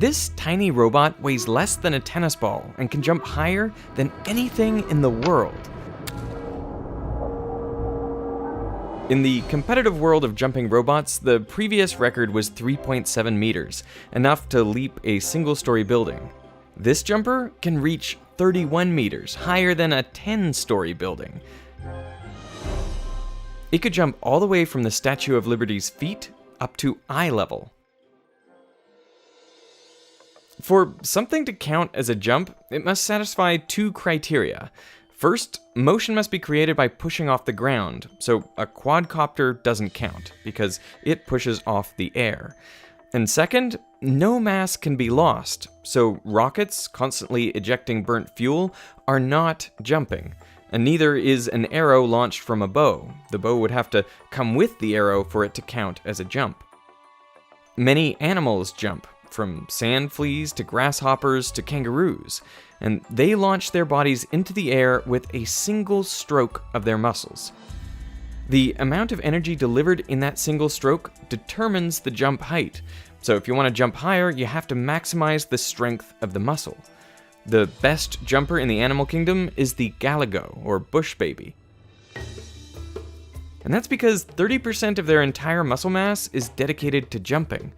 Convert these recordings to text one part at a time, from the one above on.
This tiny robot weighs less than a tennis ball and can jump higher than anything in the world. In the competitive world of jumping robots, the previous record was 3.7 meters, enough to leap a single-story building. This jumper can reach 31 meters, higher than a 10-story building. It could jump all the way from the Statue of Liberty's feet up to eye level. For something to count as a jump, it must satisfy two criteria. First, motion must be created by pushing off the ground, so a quadcopter doesn't count, because it pushes off the air. And second, no mass can be lost, so rockets constantly ejecting burnt fuel are not jumping, and neither is an arrow launched from a bow. The bow would have to come with the arrow for it to count as a jump. Many animals jump, from sand fleas to grasshoppers to kangaroos, and they launch their bodies into the air with a single stroke of their muscles. The amount of energy delivered in that single stroke determines the jump height, so if you want to jump higher, you have to maximize the strength of the muscle. The best jumper in the animal kingdom is the galago, or bush baby. And that's because 30% of their entire muscle mass is dedicated to jumping.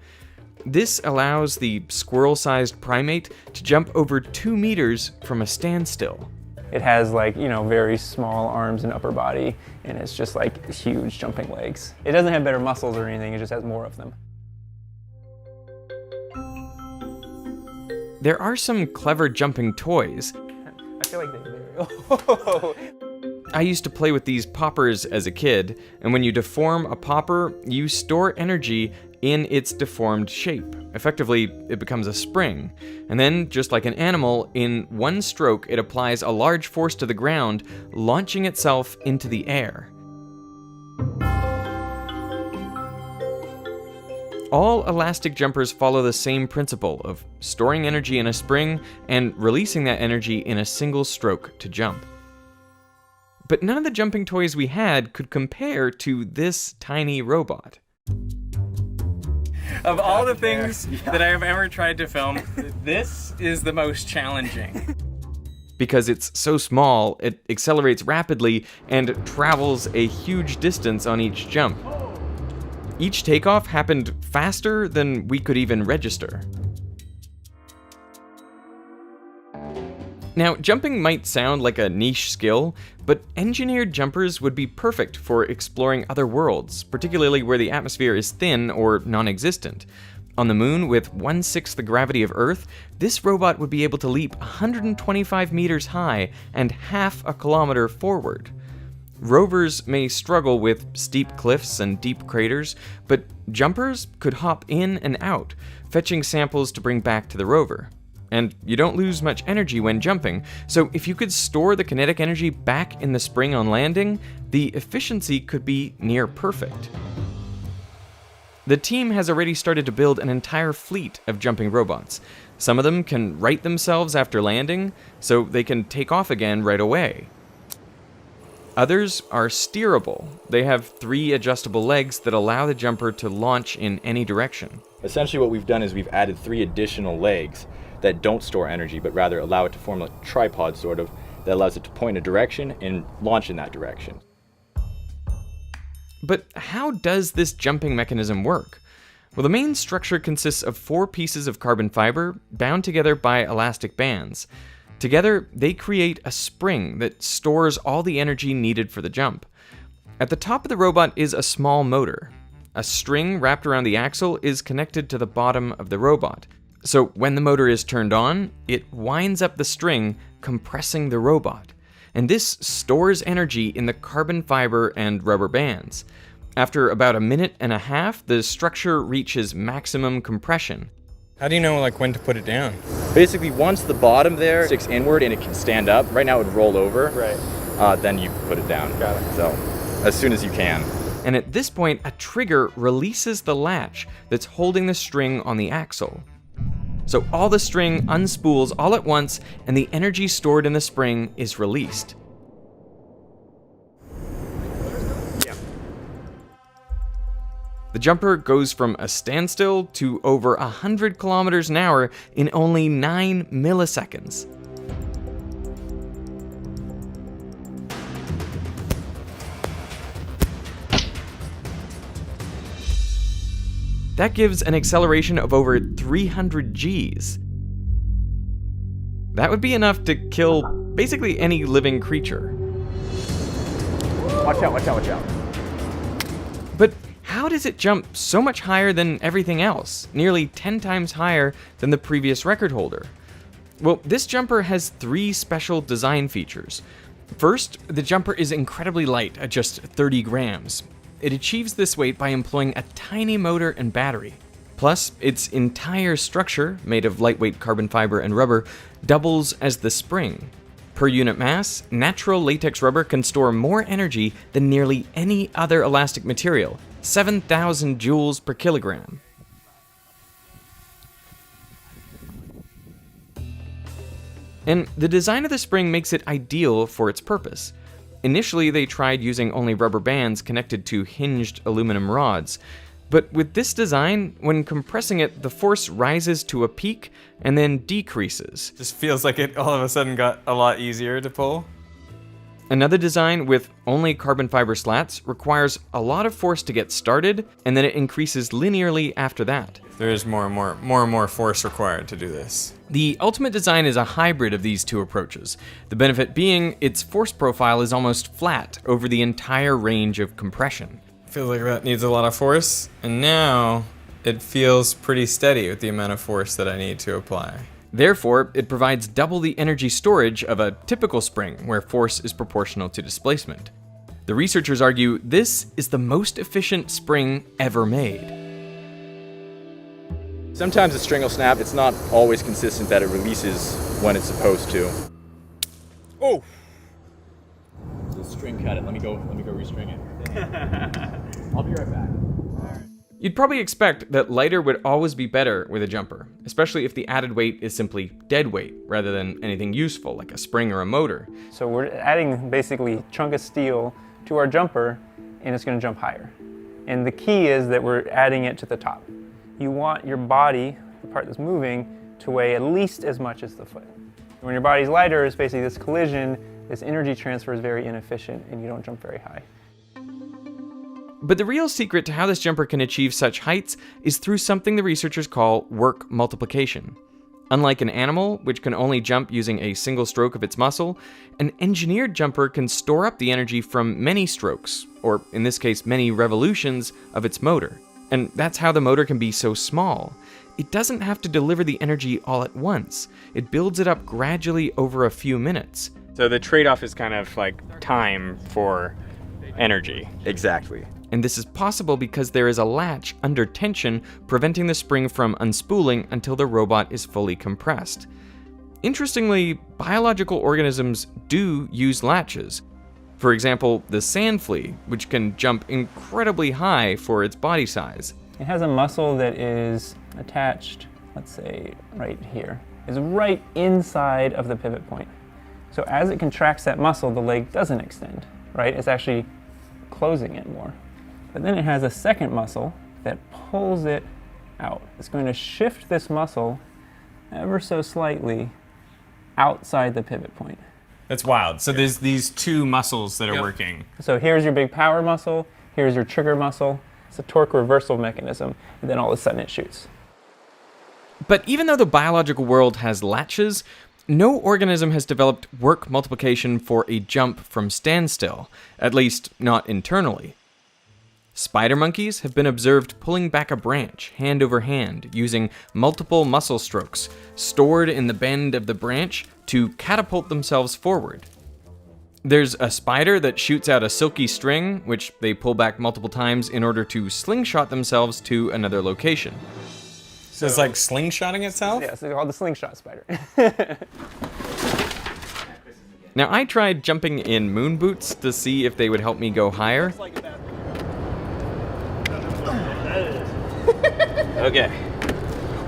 This allows the squirrel-sized primate to jump over 2 meters from a standstill. It has very small arms and upper body, and it's just huge jumping legs. It doesn't have better muscles or anything, it just has more of them. There are some clever jumping toys. I feel like they're I used to play with these poppers as a kid, and when you deform a popper, you store energy in its deformed shape. Effectively, it becomes a spring. And then, just like an animal, in one stroke it applies a large force to the ground, launching itself into the air. All elastic jumpers follow the same principle of storing energy in a spring and releasing that energy in a single stroke to jump. But none of the jumping toys we had could compare to this tiny robot. Of all the things that I have ever tried to film, this is the most challenging. Because it's so small, it accelerates rapidly and travels a huge distance on each jump. Each takeoff happened faster than we could even register. Now, jumping might sound like a niche skill, but engineered jumpers would be perfect for exploring other worlds, particularly where the atmosphere is thin or non-existent. On the moon, with 1/6 the gravity of Earth, this robot would be able to leap 125 meters high and half a kilometer forward. Rovers may struggle with steep cliffs and deep craters, but jumpers could hop in and out, fetching samples to bring back to the rover. And you don't lose much energy when jumping, so if you could store the kinetic energy back in the spring on landing, the efficiency could be near perfect. The team has already started to build an entire fleet of jumping robots. Some of them can right themselves after landing, so they can take off again right away. Others are steerable. They have 3 adjustable legs that allow the jumper to launch in any direction. Essentially what we've done is we've added 3 additional legs that don't store energy, but rather allow it to form a tripod sort of, that allows it to point a direction and launch in that direction. But how does this jumping mechanism work? Well, the main structure consists of 4 pieces of carbon fiber bound together by elastic bands. Together, they create a spring that stores all the energy needed for the jump. At the top of the robot is a small motor. A string wrapped around the axle is connected to the bottom of the robot. So when the motor is turned on, it winds up the string, compressing the robot. And this stores energy in the carbon fiber and rubber bands. After about 1.5 minutes, the structure reaches maximum compression. How do you know when to put it down? Basically, once the bottom there sticks inward and it can stand up, right now it would roll over, Right. then you put it down. Got it. So, as soon as you can. And at this point, a trigger releases the latch that's holding the string on the axle. So all the string unspools all at once, and the energy stored in the spring is released. The jumper goes from a standstill to over 100 kilometers an hour in only 9 milliseconds. That gives an acceleration of over 300 Gs. That would be enough to kill basically any living creature. Watch out, watch out, watch out. But how does it jump so much higher than everything else, nearly 10 times higher than the previous record holder? Well, this jumper has 3 special design features. First, the jumper is incredibly light at just 30 grams. It achieves this weight by employing a tiny motor and battery. Plus, its entire structure, made of lightweight carbon fiber and rubber, doubles as the spring. Per unit mass, natural latex rubber can store more energy than nearly any other elastic material, 7,000 joules per kilogram. And the design of the spring makes it ideal for its purpose. Initially, they tried using only rubber bands connected to hinged aluminum rods. But with this design, when compressing it, the force rises to a peak and then decreases. Just feels like it all of a sudden got a lot easier to pull. Another design with only carbon fiber slats requires a lot of force to get started, and then it increases linearly after that. There is more and more force required to do this. The ultimate design is a hybrid of these two approaches. The benefit being its force profile is almost flat over the entire range of compression. Feels like that needs a lot of force, and now it feels pretty steady with the amount of force that I need to apply. Therefore, it provides double the energy storage of a typical spring, where force is proportional to displacement. The researchers argue this is the most efficient spring ever made. Sometimes the string will snap. It's not always consistent that it releases when it's supposed to. Oh! The string cut it. Let me go restring it. I'll be right back. You'd probably expect that lighter would always be better with a jumper, especially if the added weight is simply dead weight rather than anything useful like a spring or a motor. So we're adding basically a chunk of steel to our jumper, and it's going to jump higher. And the key is that we're adding it to the top. You want your body, the part that's moving, to weigh at least as much as the foot. When your body's lighter, it's basically this collision, this energy transfer is very inefficient, and you don't jump very high. But the real secret to how this jumper can achieve such heights is through something the researchers call work multiplication. Unlike an animal, which can only jump using a single stroke of its muscle, an engineered jumper can store up the energy from many strokes, or in this case, many revolutions of its motor. And that's how the motor can be so small. It doesn't have to deliver the energy all at once. It builds it up gradually over a few minutes. So the trade-off is kind of like time for energy. Exactly. And this is possible because there is a latch under tension preventing the spring from unspooling until the robot is fully compressed. Interestingly, biological organisms do use latches. For example, the sand flea, which can jump incredibly high for its body size. It has a muscle that is attached, let's say right here, is right inside of the pivot point. So as it contracts that muscle, the leg doesn't extend, right? It's actually closing it more. But then it has a second muscle that pulls it out. It's going to shift this muscle ever so slightly outside the pivot point. That's wild. So there's these two muscles that are working. So here's your big power muscle, here's your trigger muscle. It's a torque reversal mechanism, and then all of a sudden it shoots. But even though the biological world has latches, no organism has developed work multiplication for a jump from standstill, at least not internally. Spider monkeys have been observed pulling back a branch hand over hand using multiple muscle strokes stored in the bend of the branch to catapult themselves forward. There's a spider that shoots out a silky string, which they pull back multiple times in order to slingshot themselves to another location. So it's like slingshotting itself? Yeah, it's called the slingshot spider. Now, I tried jumping in moon boots to see if they would help me go higher. Okay.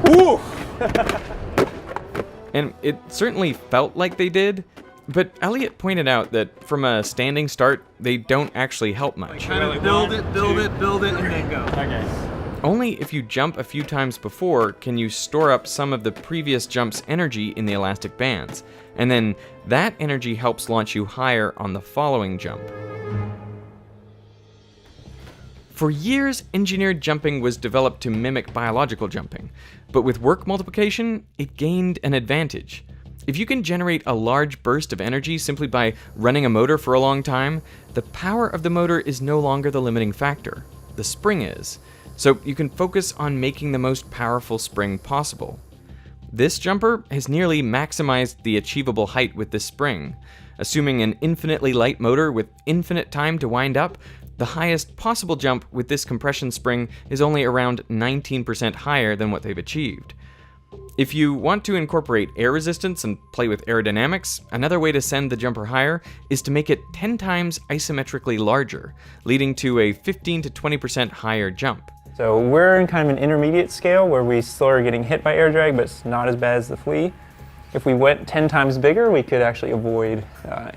Woo! And it certainly felt like they did, But Elliot pointed out that from a standing start, they don't actually help much. Kind of build it, and then go. Okay. Only if you jump a few times before can you store up some of the previous jump's energy in the elastic bands, and then that energy helps launch you higher on the following jump. For years, engineered jumping was developed to mimic biological jumping, but with work multiplication, it gained an advantage. If you can generate a large burst of energy simply by running a motor for a long time, the power of the motor is no longer the limiting factor. The spring is. So you can focus on making the most powerful spring possible. This jumper has nearly maximized the achievable height with this spring. Assuming an infinitely light motor with infinite time to wind up, the highest possible jump with this compression spring is only around 19% higher than what they've achieved. If you want to incorporate air resistance and play with aerodynamics, another way to send the jumper higher is to make it 10 times isometrically larger, leading to a 15 to 20% higher jump. So we're in kind of an intermediate scale where we still are getting hit by air drag, but it's not as bad as the flea. If we went 10 times bigger, we could actually avoid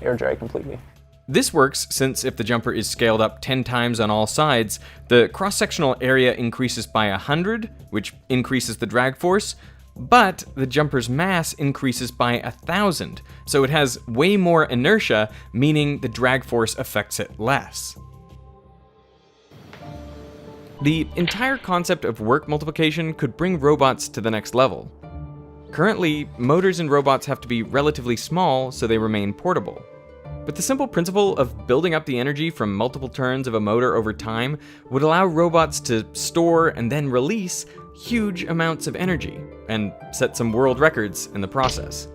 air drag completely. This works since if the jumper is scaled up 10 times on all sides, the cross-sectional area increases by 100, which increases the drag force, but the jumper's mass increases by 1,000, so it has way more inertia, meaning the drag force affects it less. The entire concept of work multiplication could bring robots to the next level. Currently, motors in robots have to be relatively small so they remain portable. But the simple principle of building up the energy from multiple turns of a motor over time would allow robots to store and then release huge amounts of energy, and set some world records in the process.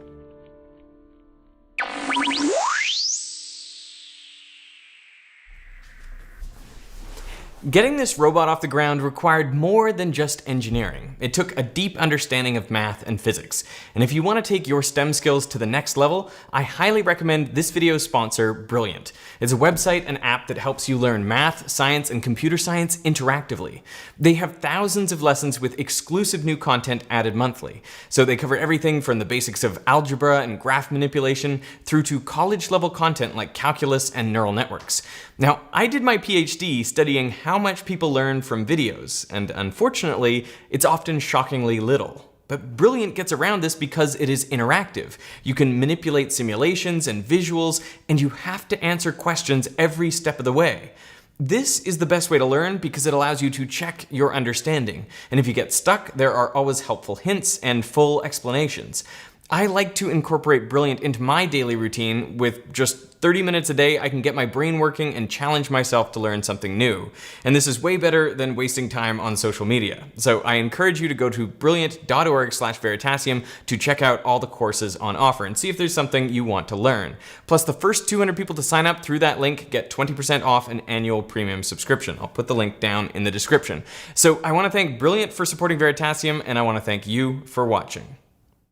Getting this robot off the ground required more than just engineering. It took a deep understanding of math and physics. And if you want to take your STEM skills to the next level, I highly recommend this video's sponsor, Brilliant. It's a website and app that helps you learn math, science, and computer science interactively. They have thousands of lessons with exclusive new content added monthly. So they cover everything from the basics of algebra and graph manipulation through to college-level content like calculus and neural networks. Now, I did my PhD studying how much people learn from videos, and unfortunately, it's often shockingly little. But Brilliant gets around this because it is interactive. You can manipulate simulations and visuals, and you have to answer questions every step of the way. This is the best way to learn because it allows you to check your understanding. And if you get stuck, there are always helpful hints and full explanations. I like to incorporate Brilliant into my daily routine. With just 30 minutes a day, I can get my brain working and challenge myself to learn something new. And this is way better than wasting time on social media. So I encourage you to go to brilliant.org/veritasium to check out all the courses on offer and see if there's something you want to learn. Plus, the first 200 people to sign up through that link get 20% off an annual premium subscription. I'll put the link down in the description. So I want to thank Brilliant for supporting Veritasium, and I want to thank you for watching.